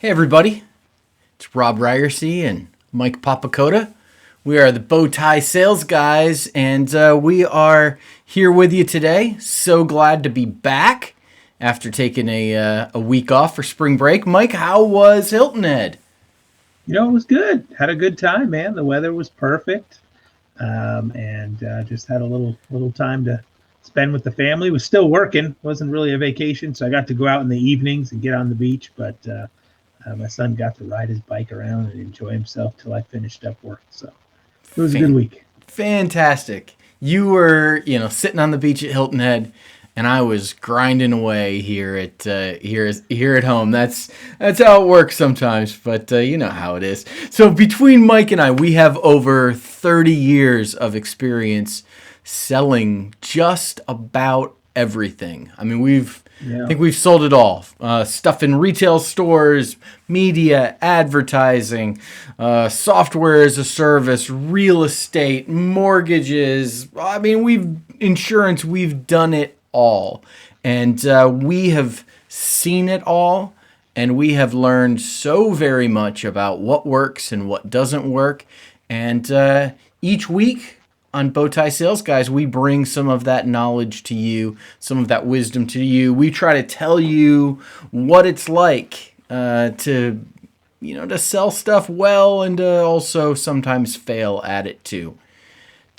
Hey everybody, it's Rob Ryersey and Mike Papakota. We are the Bowtie Sales Guys, and we are here with you today. So glad to be back after taking a week off for spring break. Mike, how was Hilton Head? It was good. Had a good time, man. The weather was perfect, and just had a little time to spend with the family. Was still working. Wasn't really a vacation, so I got to go out in the evenings and get on the beach. But my son got to ride his bike around and enjoy himself till I finished up work. So it was a good Fan- week. Fantastic. You were, sitting on the beach at Hilton Head, and I was grinding away here at here at home. That's how it works sometimes, but you know how it is. So between Mike and I, we have over 30 years of experience selling just about everything. I mean, I Yeah. think we've sold it all. Stuff in retail stores, media, advertising, software as a service, real estate, mortgages. I mean, insurance. We've done it all, and we have seen it all, and we have learned so very much about what works and what doesn't work. And each week on Bowtie Sales Guys, we bring some of that knowledge to you, some of that wisdom to you. We try to tell you what it's like to sell stuff well, and to also sometimes fail at it too.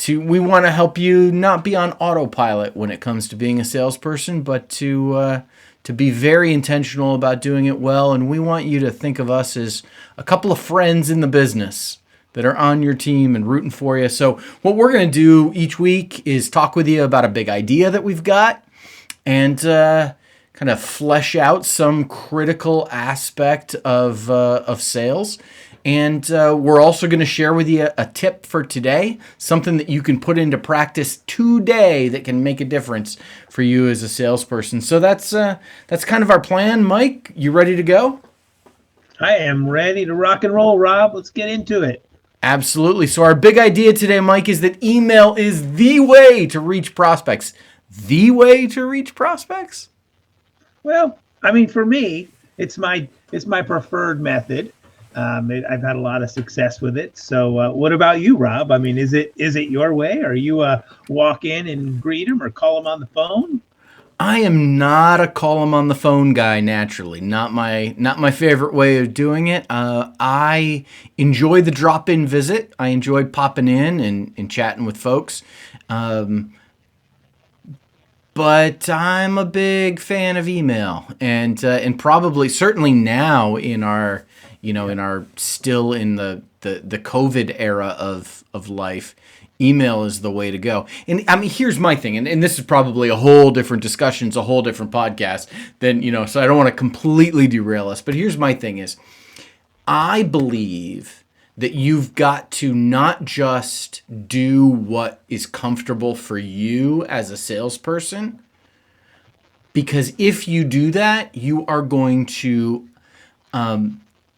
We want to help you not be on autopilot when it comes to being a salesperson, but to be very intentional about doing it well. And we want you to think of us as a couple of friends in the business that are on your team and rooting for you. So what we're going to do each week is talk with you about a big idea that we've got, and kind of flesh out some critical aspect of sales. And we're also going to share with you a tip for today, something that you can put into practice today that can make a difference for you as a salesperson. So that's kind of our plan. Mike, you ready to go? I am ready to rock and roll, Rob. Let's get into it. Absolutely. So our big idea today, Mike, is that email is the way to reach prospects. The way to reach prospects? Well, I mean, for me, it's my preferred method. I've had a lot of success with it. So, what about you, Rob? I mean, is it your way? Are you walk in and greet them or call them on the phone? I am not a call 'em on the phone guy naturally. Not my favorite way of doing it. I enjoy the drop-in visit. I enjoy popping in and chatting with folks. Um, but I'm a big fan of email, and probably certainly now in our in our still in the COVID era of life, email is the way to go. And I mean, here's my thing, and this is probably a whole different discussion, it's a whole different podcast than so I don't want to completely derail us. But here's my thing is, I believe that you've got to not just do what is comfortable for you as a salesperson, because if you do that, you are going to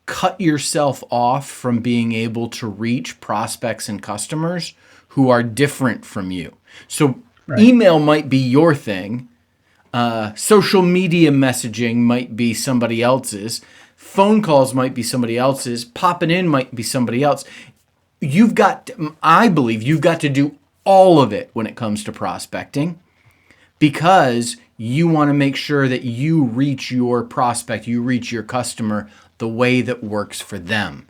cut yourself off from being able to reach prospects and customers who are different from you. So Right. email might be your thing. Social media messaging might be somebody else's. Phone calls might be somebody else's. Popping in might be somebody else. I believe you've got to do all of it when it comes to prospecting, because you want to make sure that you reach your prospect, you reach your customer the way that works for them.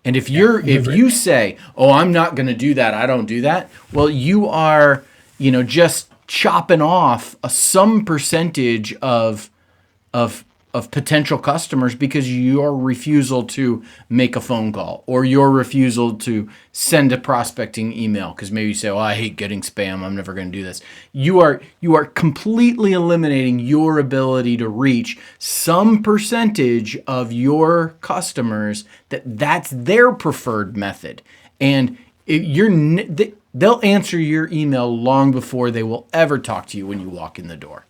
And if you say, "Oh, I'm not going to do that. I don't do that." Well, you are, just chopping off some percentage of potential customers because your refusal to make a phone call, or your refusal to send a prospecting email because maybe you say, "Oh, I hate getting spam. I'm never going to do this." You are completely eliminating your ability to reach some percentage of your customers that's their preferred method, and they'll answer your email long before they will ever talk to you when you walk in the door.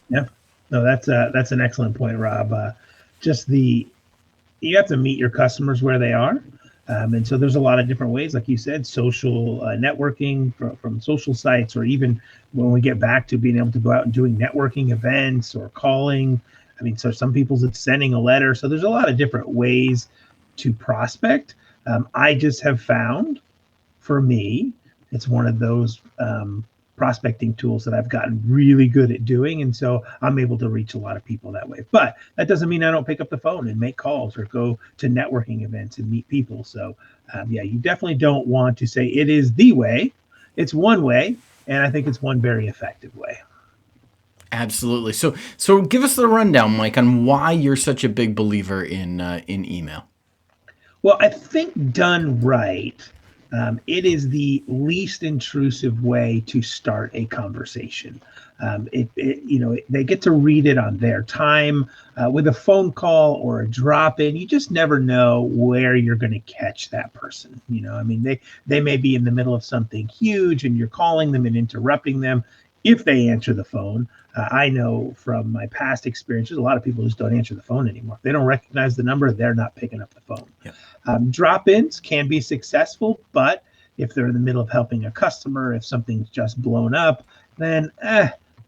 Yeah. No, that's an excellent point, Rob. Just you have to meet your customers where they are. And so there's a lot of different ways, like you said, social networking from social sites, or even when we get back to being able to go out and doing networking events or calling. I mean, so some people's it's sending a letter. So there's a lot of different ways to prospect. I just have found, for me, it's one of those prospecting tools that I've gotten really good at doing. And so I'm able to reach a lot of people that way. But that doesn't mean I don't pick up the phone and make calls or go to networking events and meet people. So, yeah, you definitely don't want to say it is the way. It's one way. And I think it's one very effective way. Absolutely. So give us the rundown, Mike, on why you're such a big believer in email. Well, I think done right, it is the least intrusive way to start a conversation. They get to read it on their time. With a phone call or a drop in, you just never know where you're going to catch that person. I mean, they may be in the middle of something huge and you're calling them and interrupting them. If they answer the phone, I know from my past experiences, a lot of people just don't answer the phone anymore. If they don't recognize the number, they're not picking up the phone. Yeah. Drop-ins can be successful, but if they're in the middle of helping a customer, if something's just blown up, then,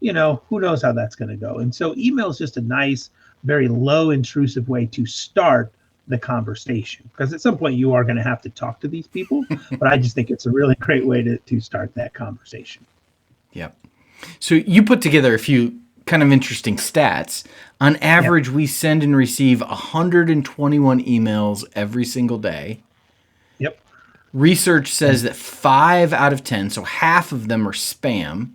who knows how that's going to go. And so email is just a nice, very low intrusive way to start the conversation, because at some point you are going to have to talk to these people. But I just think it's a really great way to start that conversation. Yep. So you put together a few kind of interesting stats. On average, we send and receive 121 emails every single day. Yep. Research says that 5 out of 10, so half of them are spam,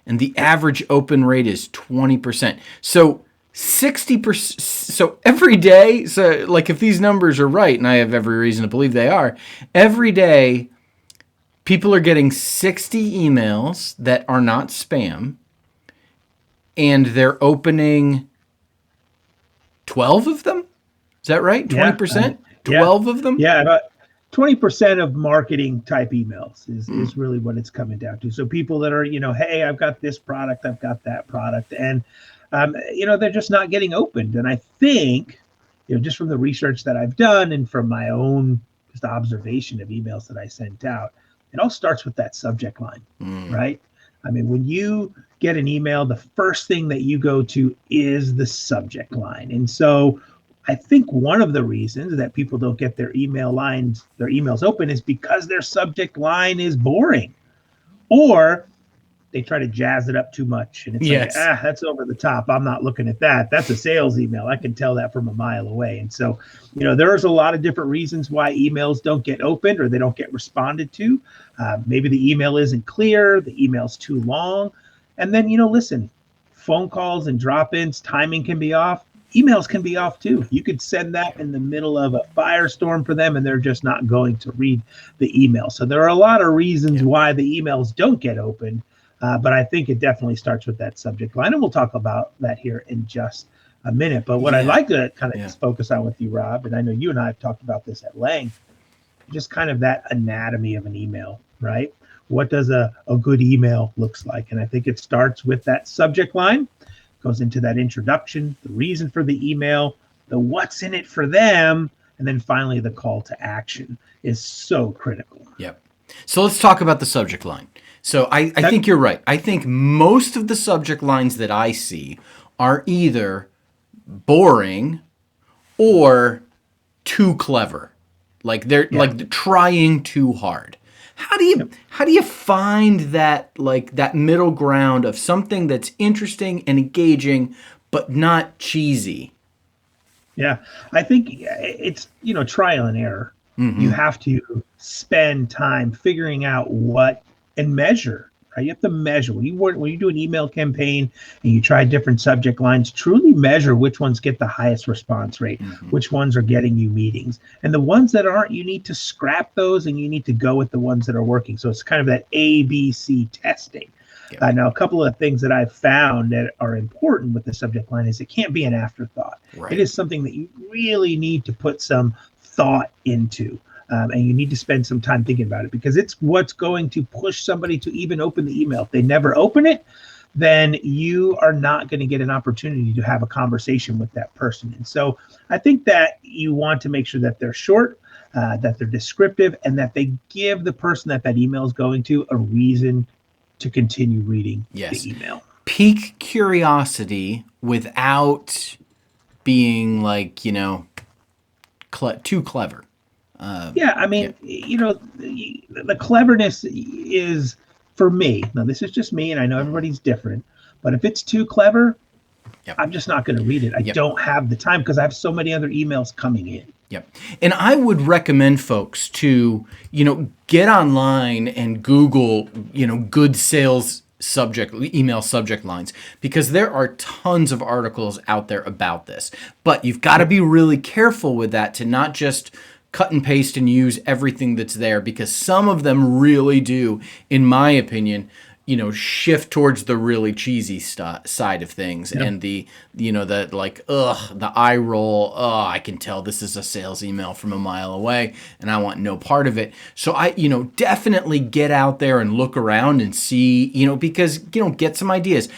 and the average open rate is 20%. So 60%, so every day, so like if these numbers are right, and I have every reason to believe they are, every day people are getting 60 emails that are not spam, and they're opening 12 of them? Is that right? 20%? 12 of them? Yeah, about 20% of marketing type emails is really what it's coming down to. So people that are, hey, I've got this product, I've got that product, and, they're just not getting opened. And I think, just from the research that I've done and from my own just observation of emails that I sent out, it all starts with that subject line, right? I mean, when you get an email, the first thing that you go to is the subject line. And so I think one of the reasons that people don't get their emails open is because their subject line is boring, or they try to jazz it up too much. And it's like, that's over the top. I'm not looking at that. That's a sales email. I can tell that from a mile away. And so, there's a lot of different reasons why emails don't get opened or they don't get responded to. Maybe the email isn't clear. The email's too long. And then, listen, phone calls and drop-ins, timing can be off. Emails can be off too. You could send that in the middle of a firestorm for them and they're just not going to read the email. So there are a lot of reasons why the emails don't get opened. But I think it definitely starts with that subject line. And we'll talk about that here in just a minute. But what I'd like to kind of just focus on with you, Rob, and I know you and I have talked about this at length, just kind of that anatomy of an email, right? What does a good email looks like? And I think it starts with that subject line, goes into that introduction, the reason for the email, the what's in it for them, and then finally the call to action is so critical. Yep. So let's talk about the subject line. So I think you're right. I think most of the subject lines that I see are either boring or too clever. Like they're like trying too hard. How do you find that that middle ground of something that's interesting and engaging but not cheesy? Yeah, I think it's trial and error. Mm-hmm. You have to spend time figuring out what and measure. Right? You have to measure when you do an email campaign and you try different subject lines. Truly measure which ones get the highest response rate, which ones are getting you meetings, and the ones that aren't, you need to scrap those and you need to go with the ones that are working. So it's kind of that ABC testing. Yep. Now, a couple of things that I've found that are important with the subject line is it can't be an afterthought. Right. It is something that you really need to put some thought into. And you need to spend some time thinking about it because it's what's going to push somebody to even open the email. If they never open it, then you are not going to get an opportunity to have a conversation with that person. And so I think that you want to make sure that they're short, that they're descriptive, and that they give the person that email is going to a reason to continue reading the email. Pique curiosity without being like, too clever. Yeah, I Yeah. mean, the cleverness is for me. Now, this is just me, and I know everybody's different. But if it's too clever, Yep. I'm just not going to read it. I Yep. don't have the time because I have so many other emails coming in. Yep. And I would recommend folks to, get online and Google, good sales email subject lines, because there are tons of articles out there about this. But you've got to be really careful with that, to not just cut and paste and use everything that's there, because some of them really do, in my opinion, shift towards the really cheesy side of things. Yep. And the like, the eye roll. I can tell this is a sales email from a mile away, and I want no part of it. So I, definitely get out there and look around and see, because, get some ideas.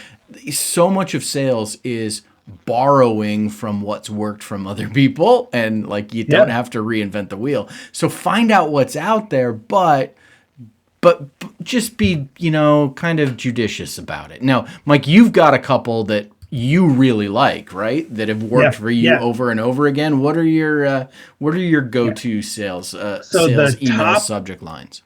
So much of sales is borrowing from what's worked from other people, and like, you don't have to reinvent the wheel. So find out what's out there, but just be, kind of judicious about it. Now, Mike, you've got a couple that you really like, right? That have worked for you over and over again. What are your go-to sales email subject lines?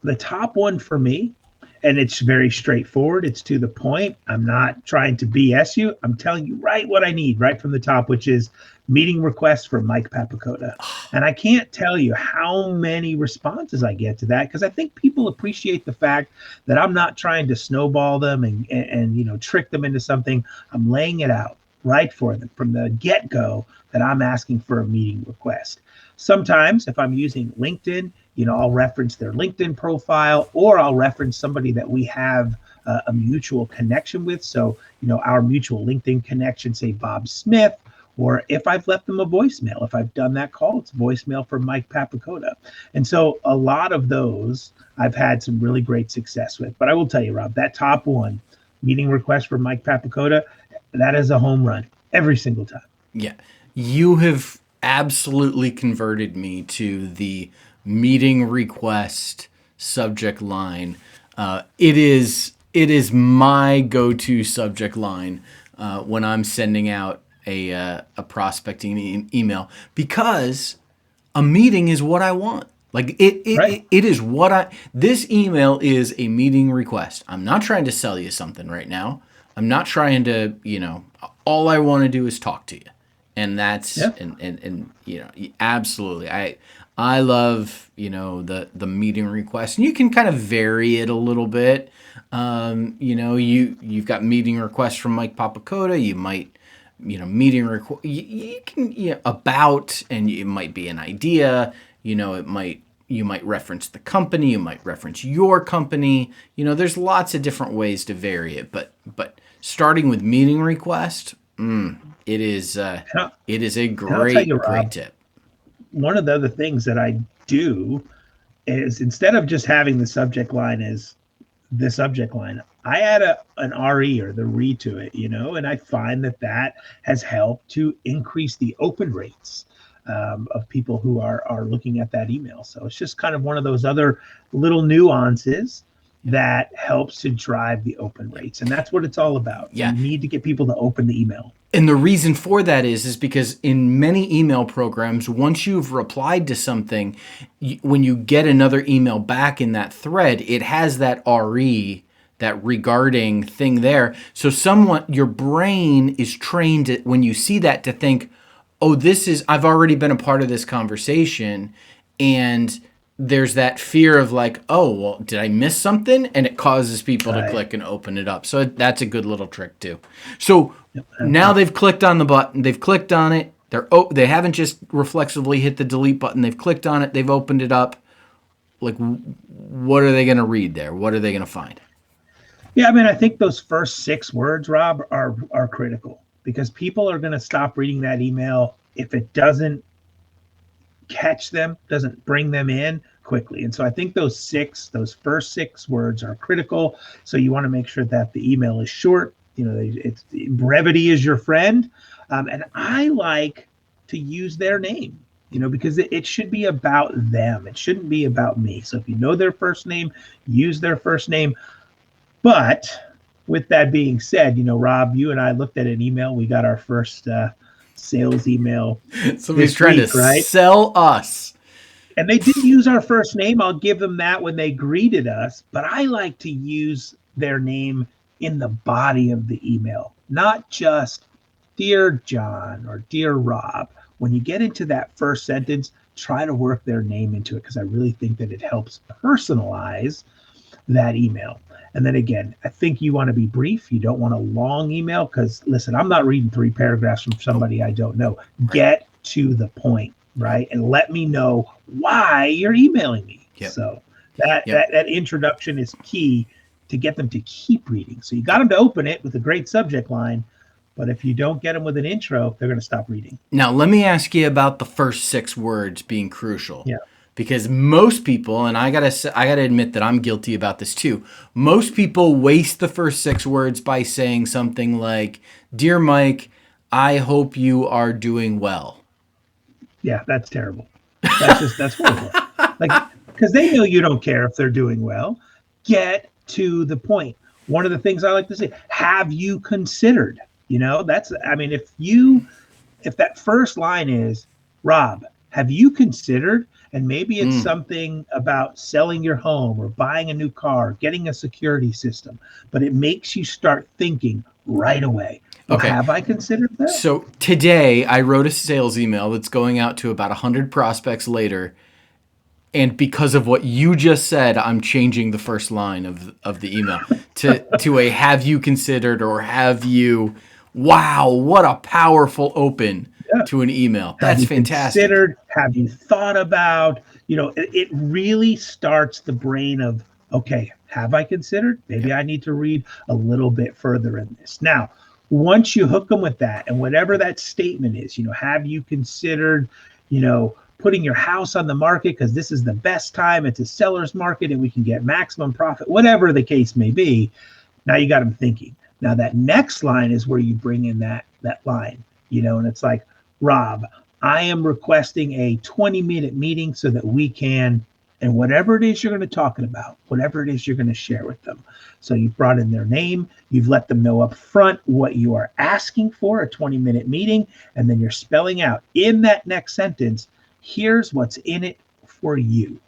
The top one for me, and it's very straightforward. It's to the point. I'm not trying to BS you. I'm telling you right what I need right from the top, which is meeting requests for Mike Papakota. And I can't tell you how many responses I get to that, because I think people appreciate the fact that I'm not trying to snowball them and trick them into something. I'm laying it out right for them from the get-go that I'm asking for a meeting request. Sometimes if I'm using LinkedIn, I'll reference their LinkedIn profile, or I'll reference somebody that we have a mutual connection with. So, our mutual LinkedIn connection, say Bob Smith, or if I've left them a voicemail, if I've done that call, it's voicemail from Mike Papakota. And so a lot of those I've had some really great success with. But I will tell you, Rob, that top one, meeting request for Mike Papakota, that is a home run every single time. Yeah. You have absolutely converted me to the meeting request subject line. It is my go-to subject line when I'm sending out a prospecting email, because a meeting is what I want. Like it is what this email is a meeting request. I'm not trying to sell you something right now. I'm not trying to, all I want to do is talk to you. And that's, and absolutely. I love, the meeting request, and you can kind of vary it a little bit. You've got meeting requests from Mike Papakota. You might, meeting request, you can, about, and it might be an idea, you might reference the company, you might reference your company, there's lots of different ways to vary it, but starting with meeting request, it is a great tip. One of the other things that I do is, instead of just having the subject line as the subject line, I add an RE, or the re, to it, and I find that has helped to increase the open rates of people who are looking at that email. So it's just kind of one of those other little nuances that helps to drive the open rates. And that's what it's all about. Yeah. You need to get people to open the email. And the reason for that is because in many email programs, once you've replied to something, when you get another email back in that thread, it has that RE, that regarding thing there. So your brain is trained when you see that to think, oh, I've already been a part of this conversation. And there's that fear of like, oh, well, did I miss something? And it causes people to click and open it up. So that's a good little trick too. So now they've clicked on the button, they've clicked on it. They haven't just reflexively hit the delete button. They've clicked on it. They've opened it up. Like, what are they going to read there? What are they going to find? Yeah, I mean, I think those first 6 words, Rob, are critical, because people are going to stop reading that email if it doesn't catch them, doesn't bring them in quickly. And so I think those first 6 words are critical. So you want to make sure that the email is short. Brevity is your friend. And I like to use their name, because it should be about them. It shouldn't be about me. So if you know their first name, use their first name. But with that being said, Rob, you and I looked at an email. We got our first sales email Somebody's this trying week, to right? sell us. And they did use our first name. I'll give them that when they greeted us, but I like to use their name in the body of the email, not just Dear John or Dear Rob. When you get into that first sentence, try to work their name into it because I really think that it helps personalize that email. And then again, I think you want to be brief. You don't want a long email because, listen, I'm not reading 3 paragraphs from somebody I don't know. Get to the point, right? And let me know why you're emailing me. Yep. So that introduction is key to get them to keep reading. So you got them to open it with a great subject line, but if you don't get them with an intro, they're going to stop reading. Now, let me ask you about the first 6 words being crucial. Yeah. Because most people, and I gotta admit that I'm guilty about this too. Most people waste the first 6 words by saying something like, "Dear Mike, I hope you are doing well." Yeah, that's terrible. That's horrible. Like, because they know you don't care if they're doing well. Get to the point. One of the things I like to say, have you considered? If that first line is, Rob, have you considered? And maybe it's something about selling your home or buying a new car, getting a security system, but it makes you start thinking right away. Well, Okay. have I considered that? So today I wrote a sales email that's going out to about 100 prospects later. And because of what you just said, I'm changing the first line of the email to a have you considered or have you, wow, what a powerful open to an email. That's fantastic. Considered, have you thought about, it really starts the brain of, okay, have I considered? Maybe I need to read a little bit further in this. Now, once you hook them with that and whatever that statement is, have you considered, putting your house on the market because this is the best time, it's a seller's market and we can get maximum profit, whatever the case may be. Now you got them thinking. Now that next line is where you bring in that line, and it's like, Rob, I am requesting a 20-minute meeting so that we can, and whatever it is you're going to talk about, whatever it is you're going to share with them. So you've brought in their name, you've let them know up front what you are asking for, a 20-minute meeting, and then you're spelling out in that next sentence, here's what's in it for you,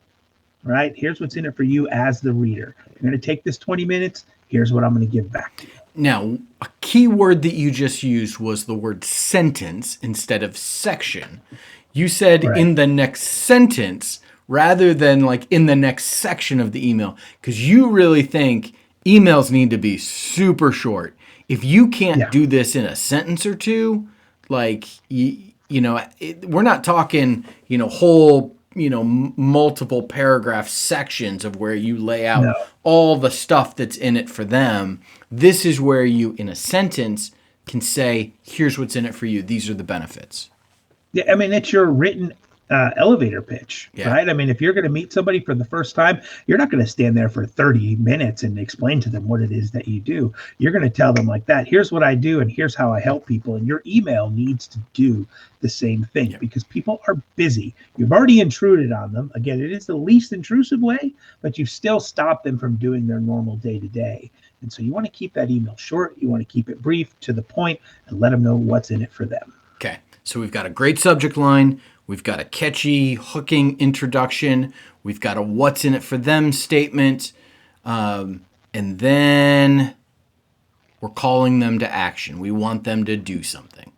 right? Here's what's in it for you as the reader. You're going to take this 20 minutes, here's what I'm going to give back to you. Now, a key word that you just used was the word sentence instead of section. You said in the next sentence rather than like in the next section of the email, because you really think emails need to be super short. If you can't do this in a sentence or two, like, we're not talking, whole, multiple paragraph sections of where you lay out all the stuff that's in it for them. This is where you, in a sentence, can say, here's what's in it for you. These are the benefits. Yeah, I mean, it's your written elevator pitch, right? I mean, if you're going to meet somebody for the first time, you're not going to stand there for 30 minutes and explain to them what it is that you do. You're going to tell them like that, here's what I do and here's how I help people. And your email needs to do the same thing because people are busy. You've already intruded on them. Again, it is the least intrusive way, but you've still stopped them from doing their normal day-to-day. And so you want to keep that email short. You want to keep it brief, to the point, and let them know what's in it for them. Okay. So we've got a great subject line. We've got a catchy, hooking introduction. We've got a what's in it for them statement. And then we're calling them to action. We want them to do something.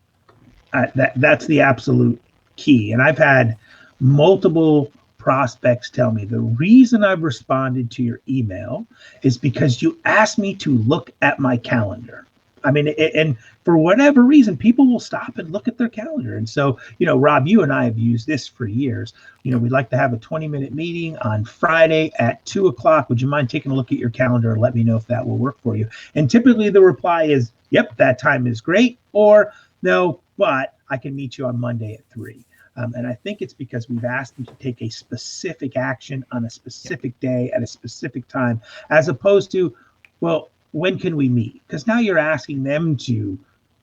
That's the absolute key. And I've had multiple prospects tell me the reason I've responded to your email is because you asked me to look at my calendar. I mean, and for whatever reason, people will stop and look at their calendar. And so, Rob, you and I have used this for years. We'd like to have a 20-minute meeting on Friday at 2:00. Would you mind taking a look at your calendar and let me know if that will work for you? And typically the reply is, yep, that time is great. Or no, but I can meet you on Monday at 3:00. And I think it's because we've asked them to take a specific action on a specific day at a specific time, as opposed to, well, when can we meet? Because now you're asking them to,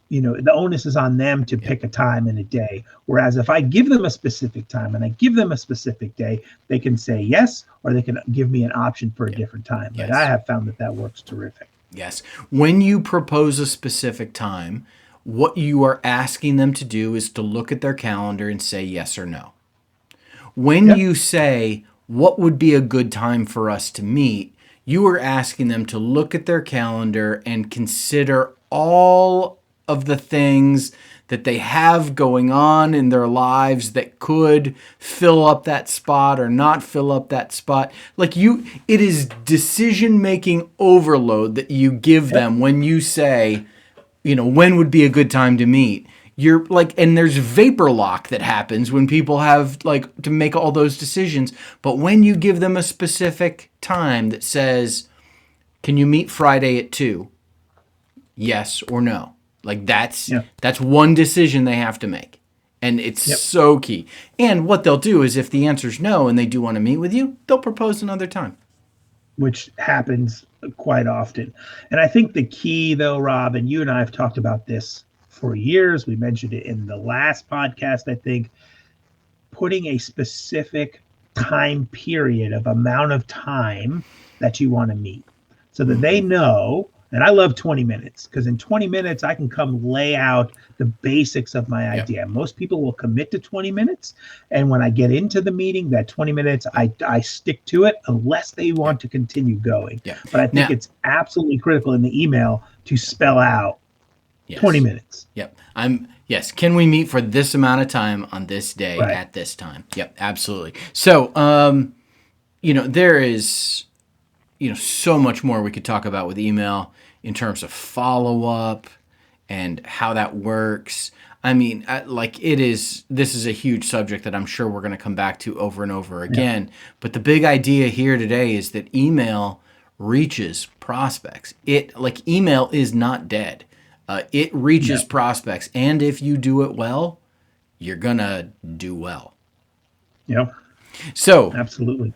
the onus is on them to pick a time and a day. Whereas if I give them a specific time and I give them a specific day, they can say yes, or they can give me an option for a different time. But I have found that works terrific. Yes. When you propose a specific time, what you are asking them to do is to look at their calendar and say yes or no. When Yep. you say, what would be a good time for us to meet, you are asking them to look at their calendar and consider all of the things that they have going on in their lives that could fill up that spot or not fill up that spot. It is decision-making overload that you give them when you say, when would be a good time to meet? You're and there's vapor lock that happens when people have to make all those decisions. But when you give them a specific time that says, can you meet Friday at 2? Yes or no. That's one decision they have to make. And it's so key. And what they'll do is if the answer's no and they do want to meet with you, they'll propose another time. Which happens quite often. And I think the key, though, Rob, and you and I have talked about this for years. We mentioned it in the last podcast, I think, putting a specific time period of amount of time that you want to meet so that they know. And I love 20 minutes because in 20 minutes, I can come lay out the basics of my idea. Most people will commit to 20 minutes. And when I get into the meeting, that 20 minutes, I stick to it unless they want to continue going. But I think it's absolutely critical in the email to spell out 20 minutes. Yes. Can we meet for this amount of time on this day at this time? Yep, absolutely. So, there is, so much more we could talk about with email in terms of follow-up and how that works. I mean, this is a huge subject that I'm sure we're going to come back to over and over again. But the big idea here today is that email reaches prospects. Email is not dead. It reaches prospects. And if you do it well, you're going to do well. Yep. So, absolutely.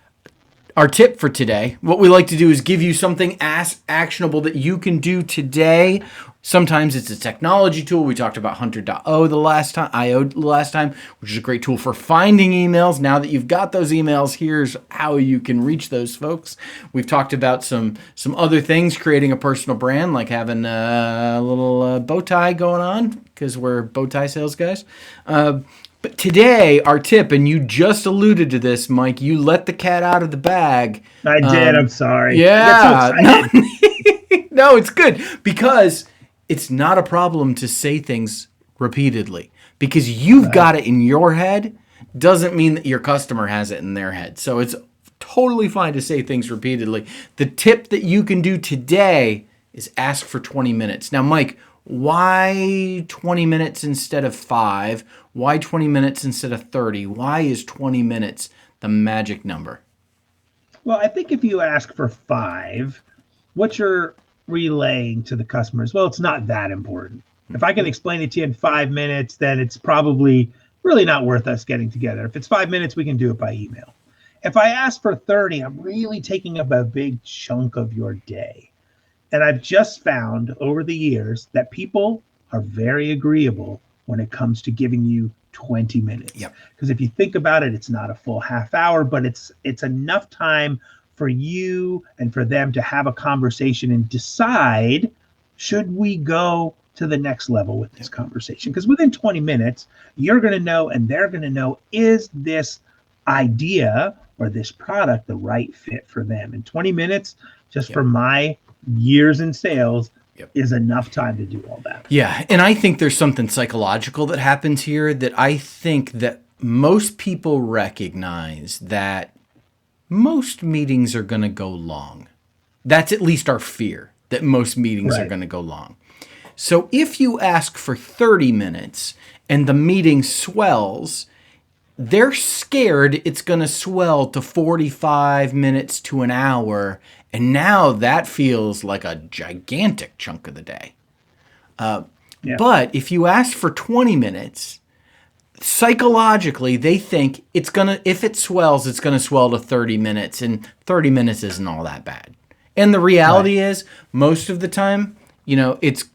Our tip for today, what we like to do is give you something actionable that you can do today. Sometimes it's a technology tool. We talked about Hunter.io the last time, which is a great tool for finding emails. Now that you've got those emails, here's how you can reach those folks. We've talked about some other things, creating a personal brand, like having a little bow tie going on, because we're bow tie sales guys. But today, our tip, and you just alluded to this, Mike, you let the cat out of the bag. I did. I'm sorry. Yeah. No, it's good because it's not a problem to say things repeatedly because you've got it in your head doesn't mean that your customer has it in their head. So it's totally fine to say things repeatedly. The tip that you can do today is ask for 20 minutes. Now, Mike, why 20 minutes instead of 5? Why 20 minutes instead of 30? Why is 20 minutes the magic number? Well, I think if you ask for 5, what you're relaying to the customers, well, it's not that important. If I can explain it to you in 5 minutes, then it's probably really not worth us getting together. If it's 5 minutes, we can do it by email. If I ask for 30, I'm really taking up a big chunk of your day. And I've just found over the years that people are very agreeable when it comes to giving you 20 minutes. Because if you think about it, it's not a full half hour, but it's enough time for you and for them to have a conversation and decide, should we go to the next level with this conversation? Because within 20 minutes, you're going to know and they're going to know, is this idea or this product the right fit for them? In 20 minutes, just for my years in sales, is enough time to do all that. Yeah, and I think there's something psychological that happens here that I think that most people recognize that most meetings are going to go long. That's at least our fear, that most meetings are going to go long. So if you ask for 30 minutes and the meeting swells, they're scared it's going to swell to 45 minutes to an hour. And now that feels like a gigantic chunk of the day. But if you ask for 20 minutes, psychologically, they think if it swells, it's going to swell to 30 minutes. And 30 minutes isn't all that bad. And the reality is, most of the time, it's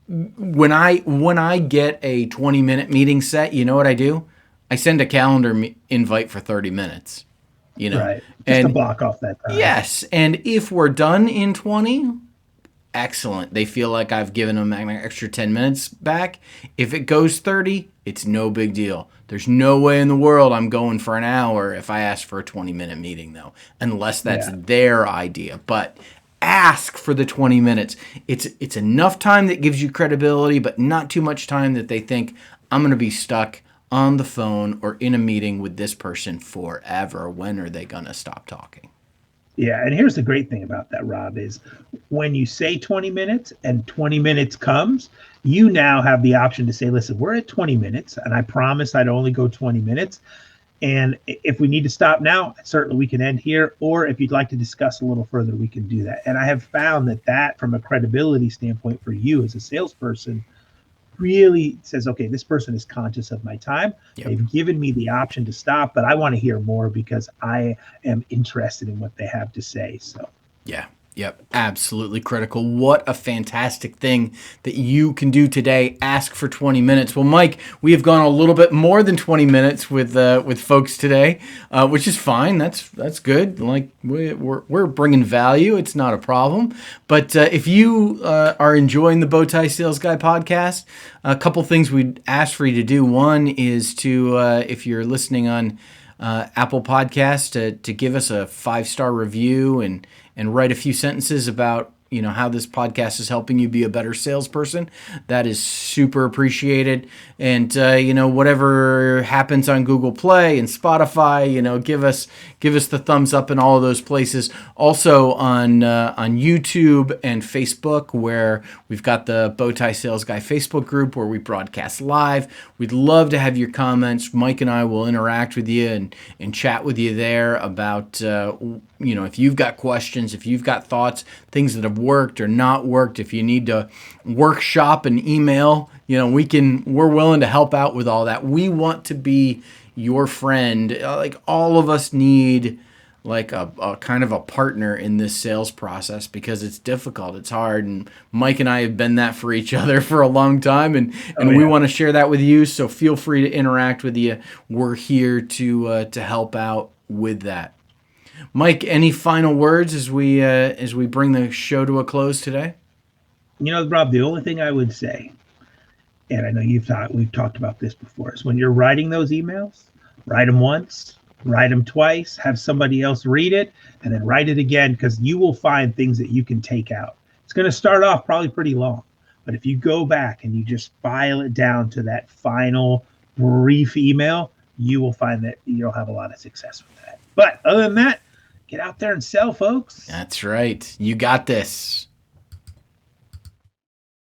when I get a 20-minute meeting set, you know what I do? I send a calendar invite for 30 minutes. Just to block off that time. Yes, and if we're done in 20, excellent. They feel like I've given them an extra 10 minutes back. If it goes 30, it's no big deal. There's no way in the world I'm going for an hour if I ask for a 20-minute meeting, though, unless that's their idea. But ask for the 20 minutes. It's enough time that gives you credibility, but not too much time that they think I'm going to be stuck on the phone or in a meeting with this person forever. When are they going to stop talking? Yeah, and here's the great thing about that, Rob, is when you say 20 minutes and 20 minutes comes, you now have the option to say, listen, we're at 20 minutes, and I promised I'd only go 20 minutes. And if we need to stop now, certainly we can end here. Or if you'd like to discuss a little further, we can do that. And I have found that from a credibility standpoint for you as a salesperson, really says, okay, this person is conscious of my time. Yep. They've given me the option to stop, but I want to hear more because I am interested in what they have to say. So, yeah. Yep, absolutely critical. What a fantastic thing that you can do today. Ask for 20 minutes. Well, Mike, we have gone a little bit more than 20 minutes with folks today, which is fine. That's good. Like we're bringing value. It's not a problem. But if you are enjoying the Bowtie Sales Guy podcast, a couple things we'd ask for you to do. One is to, if you're listening on Apple Podcast, to give us a 5-star review and write a few sentences about, how this podcast is helping you be a better salesperson. That is super appreciated. And, whatever happens on Google Play and Spotify, give us the thumbs up in all of those places. Also on YouTube and Facebook, where we've got the Bowtie Sales Guy Facebook group where we broadcast live. We'd love to have your comments. Mike and I will interact with you and chat with you there about, if you've got questions, if you've got thoughts, things that have worked or not worked, if you need to workshop an email, we're willing to help out with all that. We want to be your friend. Like all of us need like a kind of a partner in this sales process because it's difficult, it's hard, and Mike and I have been that for each other for a long time, and we want to share that with you. So feel free to interact with you. We're here to help out with that. Mike, any final words as we bring the show to a close today? Rob, the only thing I would say, and I know we've talked about this before, is when you're writing those emails, write them once, write them twice, have somebody else read it, and then write it again, because you will find things that you can take out. It's going to start off probably pretty long, but if you go back and you just file it down to that final brief email, you will find that you'll have a lot of success with that. But other than that, get out there and sell, folks. That's right. You got this.